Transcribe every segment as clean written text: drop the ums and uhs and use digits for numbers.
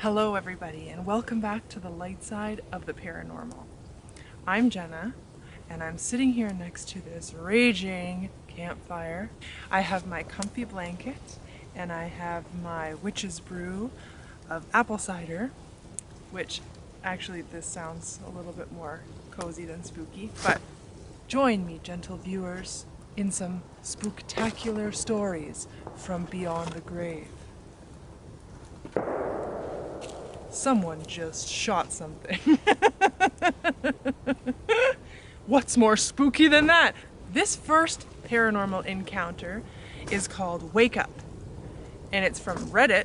Hello everybody and welcome back to the light side of the paranormal. I'm Jenna and I'm sitting here next to this raging campfire. I have my comfy blanket and I have my witch's brew of apple cider, which actually this sounds a little bit more cozy than spooky, but join me, gentle viewers, in some spooktacular stories from beyond the grave. Someone just shot something. What's more spooky than that? This first paranormal encounter is called Wake Up, and it's from Reddit,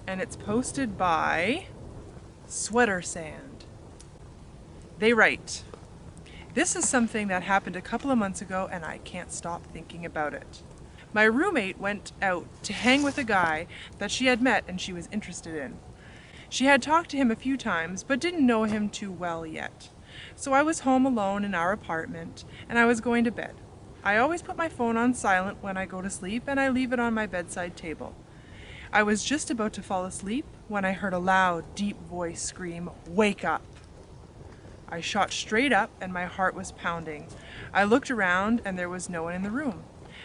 and it's posted by Sweater Sand. They write, "This is something that happened a couple of months ago, and I can't stop thinking about it. My roommate went out to hang with a guy that she had met and she was interested in. She had talked to him a few times, but didn't know him too well yet. So I was home alone in our apartment, and I was going to bed. I always put my phone on silent when I go to sleep, and I leave it on my bedside table. I was just about to fall asleep when I heard a loud, deep voice scream, 'Wake up!' I shot straight up, and my heart was pounding. I looked around, and there was no one in the room.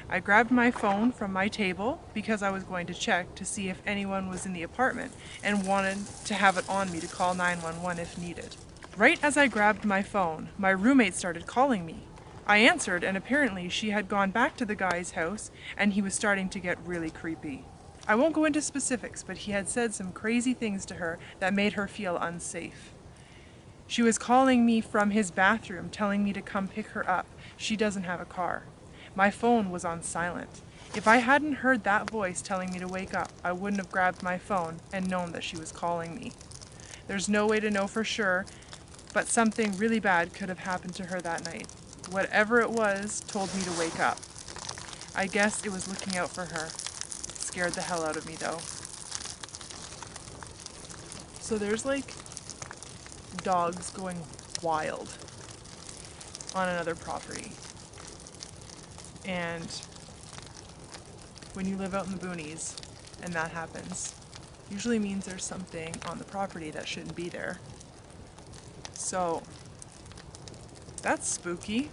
I grabbed my phone from my table because I was going to check to see if anyone was in the apartment and wanted to have it on me to call 911 if needed. Right as I grabbed my phone, my roommate started calling me. I answered, and apparently she had gone back to the guy's house and he was starting to get really creepy. I won't go into specifics, but he had said some crazy things to her that made her feel unsafe. She was calling me from his bathroom, telling me to come pick her up. She doesn't have a car. My phone was on silent. If I hadn't heard that voice telling me to wake up, I wouldn't have grabbed my phone and known that she was calling me. There's no way to know for sure, but something really bad could have happened to her that night. Whatever it was told me to wake up. I guess it was looking out for her. It scared the hell out of me though." So there's like dogs going wild on another property. And when you live out in the boonies and that happens, usually means there's something on the property that shouldn't be there. So that's spooky.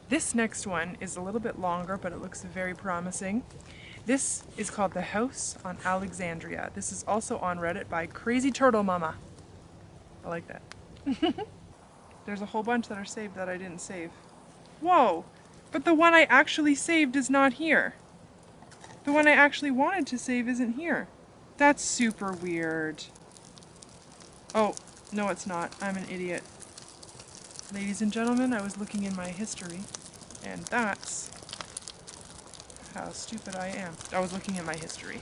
This next one is a little bit longer, but it looks very promising. This is called The House on Alexandria. This is also on Reddit by Crazy Turtle Mama. I like that. There's a whole bunch that are saved that I didn't save. Whoa! But the one I actually saved is not here. The one I actually wanted to save isn't here. That's super weird. Oh, no it's not. I'm an idiot. Ladies and gentlemen, I was looking in my history, and that's how stupid I am. I was looking at my history.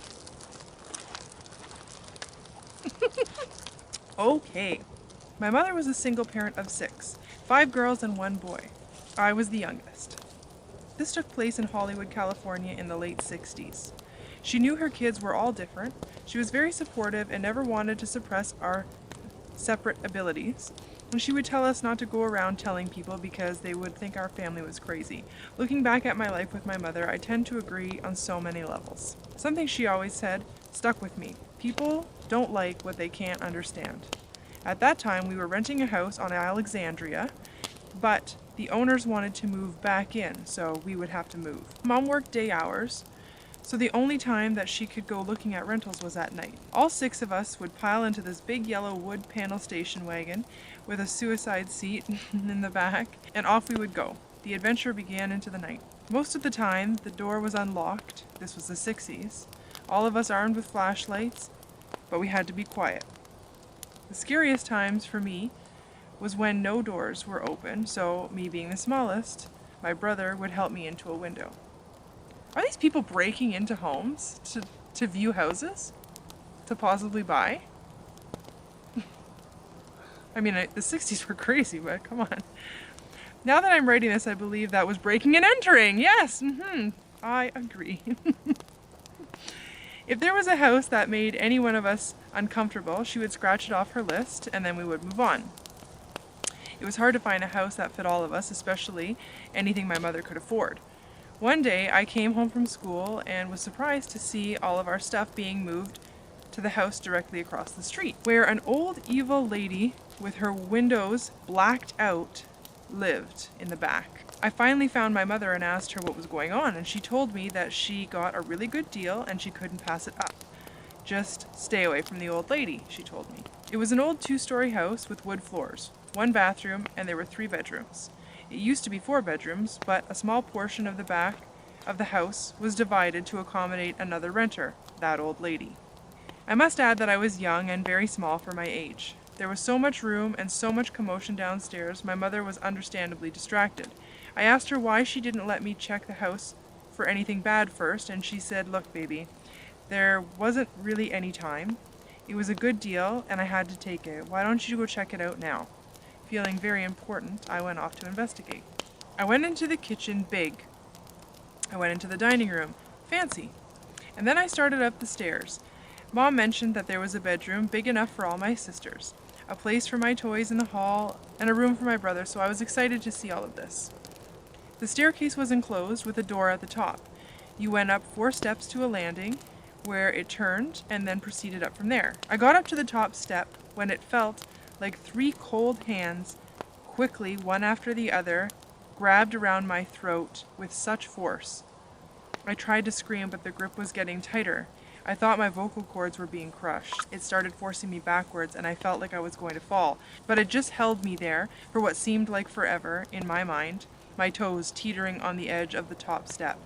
Okay. My mother was a single parent of 6, 5 girls and 1 boy. I was the youngest. This took place in Hollywood, California in the late 60s. She knew her kids were all different. She was very supportive and never wanted to suppress our separate abilities. And she would tell us not to go around telling people because they would think our family was crazy. Looking back at my life with my mother, I tend to agree on so many levels. Something she always said stuck with me. People don't like what they can't understand. At that time, we were renting a house on Alexandria, but the owners wanted to move back in, so we would have to move. Mom worked day hours, so the only time that she could go looking at rentals was at night. All 6 of us would pile into this big yellow wood panel station wagon with a suicide seat in the back, and off we would go. The adventure began into the night. Most of the time, the door was unlocked. This was the 60s. All of us armed with flashlights, but we had to be quiet. The scariest times for me was when no doors were open, so me being the smallest, my brother would help me into a window. Are these people breaking into homes to view houses? To possibly buy? I mean, the 60s were crazy, but come on. Now that I'm writing this, I believe that was breaking and entering. Yes, I agree. If there was a house that made any one of us uncomfortable, she would scratch it off her list, and then we would move on. It was hard to find a house that fit all of us, especially anything my mother could afford. One day, I came home from school and was surprised to see all of our stuff being moved to the house directly across the street, where an old evil lady with her windows blacked out lived in the back. I finally found my mother and asked her what was going on, and she told me that she got a really good deal and she couldn't pass it up. Just stay away from the old lady, she told me. It was an old 2-story house with wood floors, 1 bathroom, and there were 3 bedrooms. It used to be 4 bedrooms, but a small portion of the back of the house was divided to accommodate another renter, that old lady. I must add that I was young and very small for my age. There was so much room and so much commotion downstairs, my mother was understandably distracted. I asked her why she didn't let me check the house for anything bad first, and she said, "Look, baby, there wasn't really any time. It was a good deal, and I had to take it. Why don't you go check it out now?" Feeling very important, I went off to investigate. I went into the kitchen, big. I went into the dining room, fancy. And then I started up the stairs. Mom mentioned that there was a bedroom big enough for all my sisters, a place for my toys in the hall, and a room for my brother, so I was excited to see all of this. The staircase was enclosed with a door at the top. You went up 4 steps to a landing, where it turned and then proceeded up from there. I got up to the top step when it felt like 3 cold hands, quickly, one after the other, grabbed around my throat with such force. I tried to scream, but the grip was getting tighter. I thought my vocal cords were being crushed. It started forcing me backwards, and I felt like I was going to fall, but it just held me there for what seemed like forever in my mind, my toes teetering on the edge of the top step.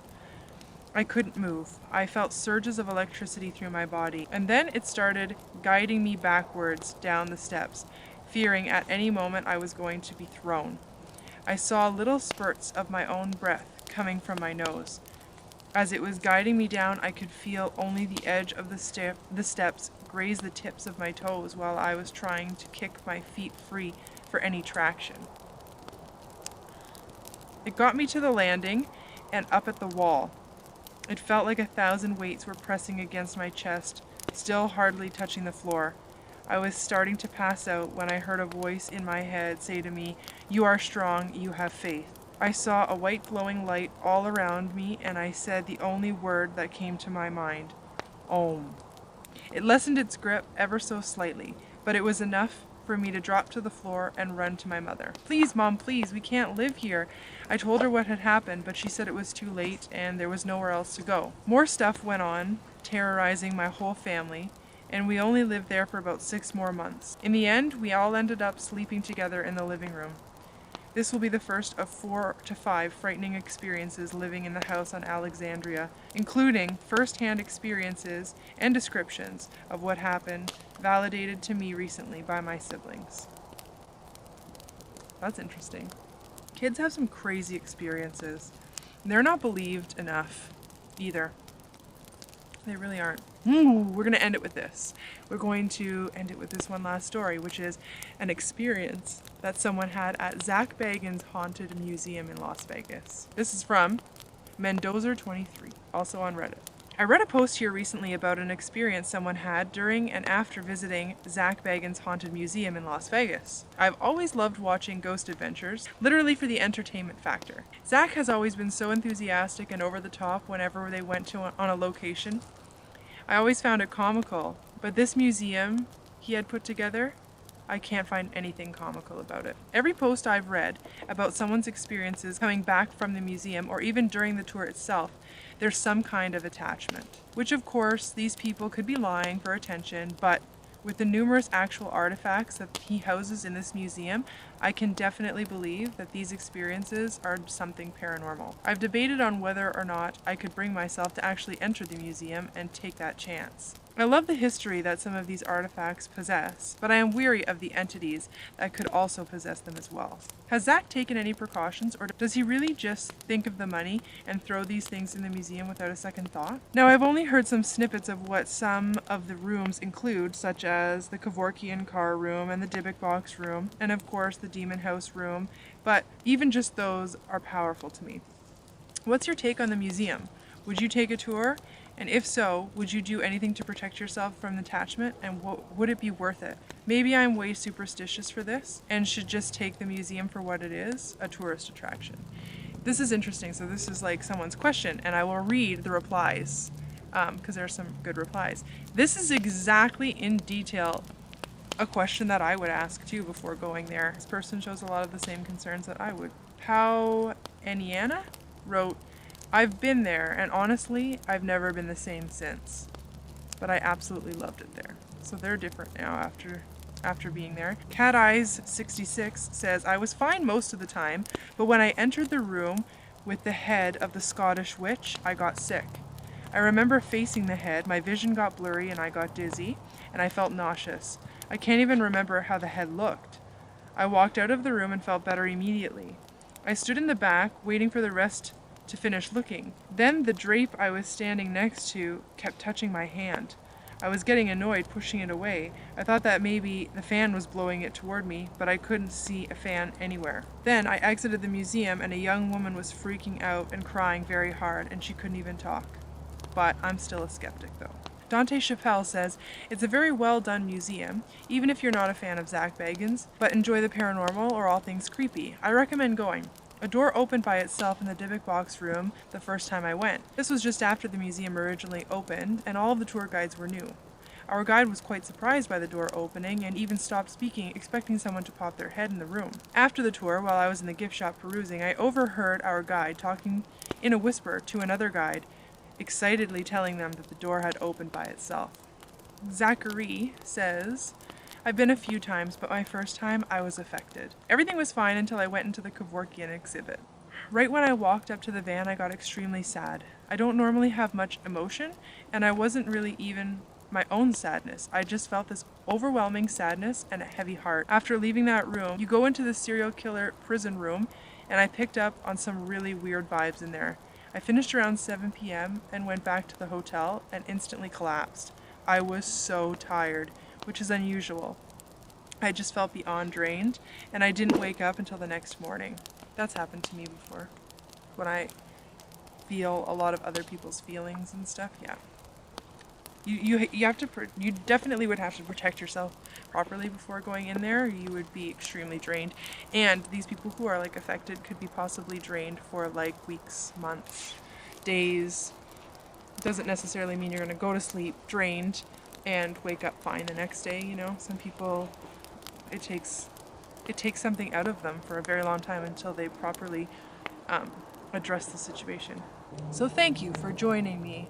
I couldn't move. I felt surges of electricity through my body, and then it started guiding me backwards down the steps, fearing at any moment I was going to be thrown. I saw little spurts of my own breath coming from my nose. As it was guiding me down, I could feel only the edge of the steps graze the tips of my toes while I was trying to kick my feet free for any traction. It got me to the landing and up at the wall. It felt like 1,000 weights were pressing against my chest, still hardly touching the floor. I was starting to pass out when I heard a voice in my head say to me, "You are strong, you have faith." I saw a white glowing light all around me, and I said the only word that came to my mind, "Om." It lessened its grip ever so slightly, but it was enough for me to drop to the floor and run to my mother. "Please, Mom, please, we can't live here." I told her what had happened, but she said it was too late and there was nowhere else to go. More stuff went on, terrorizing my whole family, and we only lived there for about 6 more months. In the end, we all ended up sleeping together in the living room. This will be the first of 4 to 5 frightening experiences living in the house on Alexandria, including first-hand experiences and descriptions of what happened, validated to me recently by my siblings. That's interesting. Kids have some crazy experiences. They're not believed enough either. They really aren't. We're going to end it with this. We're going to end it with this one last story, which is an experience that someone had at Zach Bagans' Haunted Museum in Las Vegas. This is from Mendoza23, also on Reddit. I read a post here recently about an experience someone had during and after visiting Zach Bagans' Haunted Museum in Las Vegas. I've always loved watching ghost adventures, literally for the entertainment factor. Zach has always been so enthusiastic and over the top whenever they went on a location. I always found it comical, but this museum he had put together, I can't find anything comical about it. Every post I've read about someone's experiences coming back from the museum, or even during the tour itself, there's some kind of attachment. Which of course, these people could be lying for attention, but with the numerous actual artifacts that he houses in this museum, I can definitely believe that these experiences are something paranormal. I've debated on whether or not I could bring myself to actually enter the museum and take that chance. I love the history that some of these artifacts possess, but I am weary of the entities that could also possess them as well. Has Zach taken any precautions, or does he really just think of the money and throw these things in the museum without a second thought? Now, I've only heard some snippets of what some of the rooms include, such as the Kevorkian car room and the Dybbuk box room, and of course the Demon House room, but even just those are powerful to me. What's your take on the museum? Would you take a tour? And if so, would you do anything to protect yourself from attachment, and would it be worth it? Maybe I'm way superstitious for this and should just take the museum for what it is, a tourist attraction. This is interesting. So this is like someone's question, and I will read the replies because there are some good replies. This is exactly in detail a question that I would ask too before going there. This person shows a lot of the same concerns that I would. Pau Eniana wrote, I've been there, and honestly, I've never been the same since. But I absolutely loved it there. So they're different now after being there. Cat Eyes 66 says, I was fine most of the time, but when I entered the room with the head of the Scottish witch, I got sick. I remember facing the head, my vision got blurry and I got dizzy, and I felt nauseous. I can't even remember how the head looked. I walked out of the room and felt better immediately. I stood in the back, waiting for the rest to finish looking. Then the drape I was standing next to kept touching my hand. I was getting annoyed, pushing it away. I thought that maybe the fan was blowing it toward me, but I couldn't see a fan anywhere. Then I exited the museum and a young woman was freaking out and crying very hard, and she couldn't even talk. But I'm still a skeptic though. Dante Chappelle says, it's a very well done museum, even if you're not a fan of Zach Bagans, but enjoy the paranormal or all things creepy. I recommend going. A door opened by itself in the Dybbuk box room the first time I went. This was just after the museum originally opened, and all of the tour guides were new. Our guide was quite surprised by the door opening and even stopped speaking, expecting someone to pop their head in the room. After the tour, while I was in the gift shop perusing, I overheard our guide talking in a whisper to another guide, excitedly telling them that the door had opened by itself. Zachary says, I've been a few times, but my first time I was affected. Everything was fine until I went into the Kevorkian exhibit. Right when I walked up to the van, I got extremely sad. I don't normally have much emotion, and I wasn't really even my own sadness. I just felt this overwhelming sadness and a heavy heart. After leaving that room, you go into the serial killer prison room, and I picked up on some really weird vibes in there. I finished around 7 p.m. and went back to the hotel and instantly collapsed. I was so tired, which is unusual. I just felt beyond drained, and I didn't wake up until the next morning. That's happened to me before. When I feel a lot of other people's feelings and stuff, yeah. You have to, you definitely would have to protect yourself properly before going in there. You would be extremely drained. And these people who are like affected could be possibly drained for like weeks, months, days. It doesn't necessarily mean you're going to go to sleep drained and wake up fine the next day, you know. Some people, it takes something out of them for a very long time until they properly address the situation. So thank you for joining me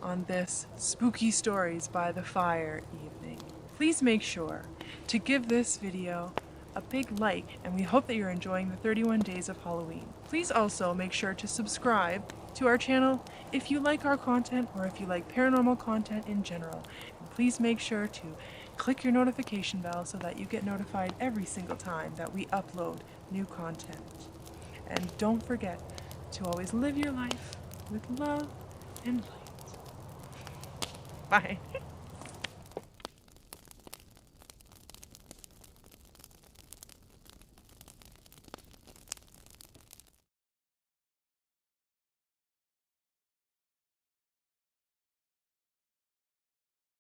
on this Spooky Stories by the Fire evening. Please make sure to give this video a big like, and we hope that you're enjoying the 31 days of Halloween. Please also make sure to subscribe to our channel if you like our content or if you like paranormal content in general. And please make sure to click your notification bell so that you get notified every single time that we upload new content. And don't forget to always live your life with love and light. Bye.